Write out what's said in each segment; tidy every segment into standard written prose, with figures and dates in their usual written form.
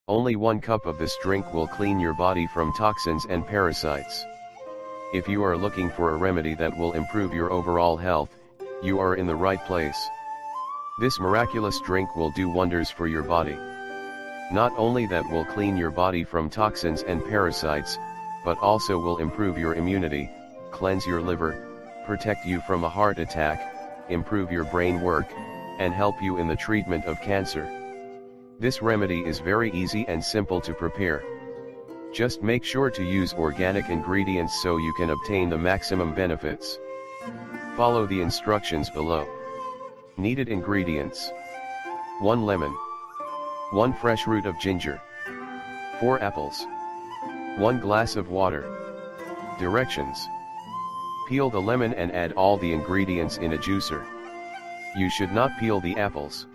Only 1 cup of this drink will clean your body from toxins and parasites. If you are looking for a remedy that will improve your overall health, you are in the right place. This miraculous drink will do wonders for your body. Not only that will clean your body from toxins and parasites, but also will improve your immunity, cleanse your liver, protect you from a heart attack, improve your brain work, and help you in the treatment of cancer. This remedy is very easy and simple to prepare. Just make sure to use organic ingredients so you can obtain the maximum benefits. Follow the instructions below. Needed ingredients: 1 lemon, 1 fresh root of ginger, 4 apples, 1 glass of water. Directions: peel the lemon and add all the ingredients in a juicer. You should not peel the apples.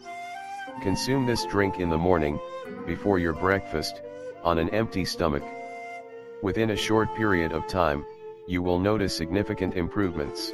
Consume this drink in the morning, before your breakfast, on an empty stomach. Within a short period of time, you will notice significant improvements.